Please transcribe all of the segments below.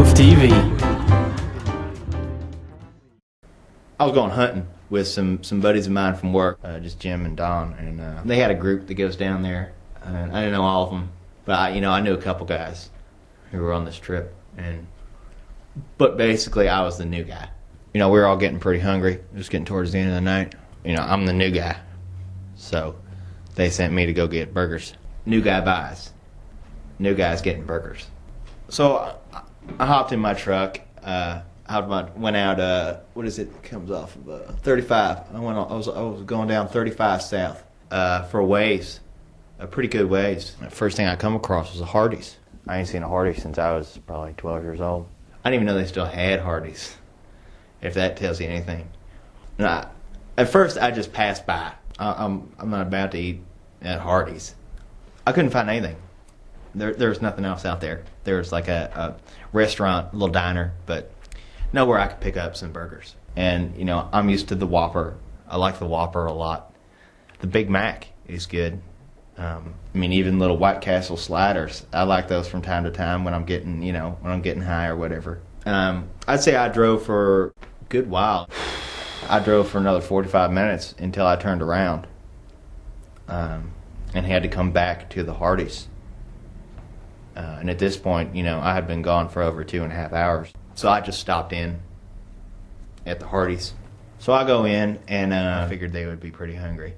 SpoofTV. I was going hunting with some buddies of mine from work, just Jim and Don, and they had a group that goes down there. And I didn't know all of them, but I knew a couple guys who were on this trip. But basically, I was the new guy. We were all getting pretty hungry, just getting towards the end of the night. I'm the new guy, so they sent me to go get burgers. New guy buys. New guy's getting burgers. So I hopped in my truck. Went out. What is it? Comes off of 35. I was going down 35 south for a ways, a pretty good ways. The first thing I come across was a Hardee's. I ain't seen a Hardee's since I was probably 12 years old. I didn't even know they still had Hardee's, if that tells you anything. At first, I just passed by. I'm not about to eat at Hardee's. I couldn't find anything. There was nothing else out there. There was like a restaurant, a little diner, but nowhere I could pick up some burgers. And, I'm used to the Whopper. I like the Whopper a lot. The Big Mac is good. Even little White Castle sliders. I like those from time to time when I'm getting high or whatever. I'd say I drove for a good while. I drove for another 45 minutes until I turned around and had to come back to the Hardee's. And at this point, I had been gone for over 2.5 hours. So I just stopped in at the Hardee's. So I go in, and I figured they would be pretty hungry.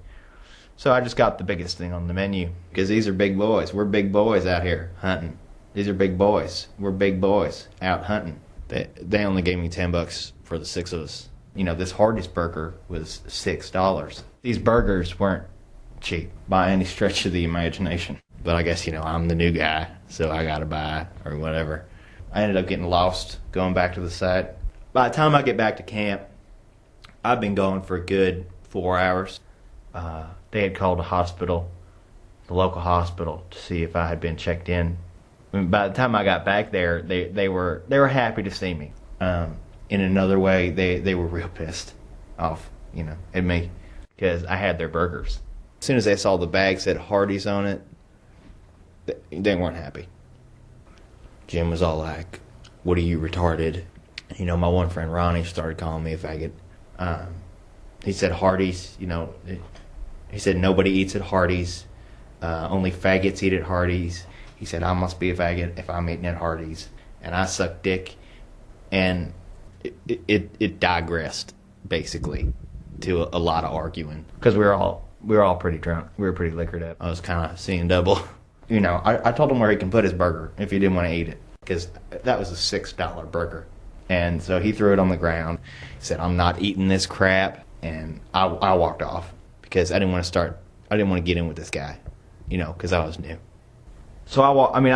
So I just got the biggest thing on the menu, because these are big boys. We're big boys out here hunting. These are big boys. We're big boys out hunting. They only gave me $10 for the 6 of us. This Hardee's burger was $6. These burgers weren't cheap by any stretch of the imagination. But I guess, I'm the new guy, so I gotta buy or whatever. I ended up getting lost going back to the site. By the time I get back to camp, I've been going for a good 4 hours. They had called the local hospital, to see if I had been checked in. By the time I got back there, they were happy to see me. In another way, they were real pissed off, at me, because I had their burgers. As soon as they saw the bag said Hardee's on it, they weren't happy. Jim was all like, "What are you, retarded?" My one friend Ronnie started calling me a faggot. He said Hardee's, he said nobody eats at Hardee's. Only faggots eat at Hardee's. He said I must be a faggot if I'm eating at Hardee's. And I suck dick. And it digressed, basically, to a lot of arguing. Because we were all pretty drunk. We were pretty liquored up. I was kind of seeing double. I told him where he can put his burger if he didn't want to eat it, because that was a $6 burger. And so he threw it on the ground. He said, "I'm not eating this crap." And I walked off, because I didn't want to get in with this guy, because I was new. So I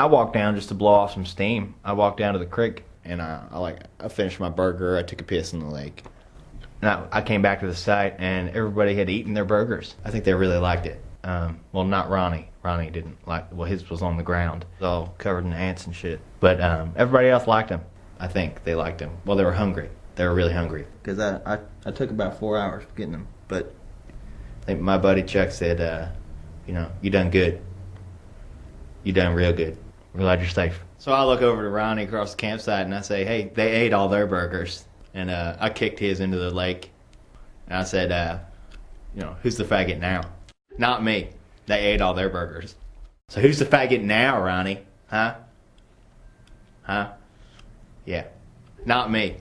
walked down just to blow off some steam. I walked down to the creek, and I finished my burger. I took a piss in the lake. And I came back to the site, and everybody had eaten their burgers. I think they really liked it. Well, not Ronnie. Ronnie didn't like. Well, his was on the ground, it was all covered in ants and shit. But everybody else liked him. I think they liked him. Well, they were hungry. They were really hungry, because I took about 4 hours getting them. But I think my buddy Chuck said, you done good. You done real good. We're glad you're safe. So I look over to Ronnie across the campsite, and I say, "Hey, they ate all their burgers." And I kicked his into the lake. And I said, "Who's the faggot now?" "Not me. They ate all their burgers." "So who's the faggot now, Ronnie? Huh? Yeah. Not me.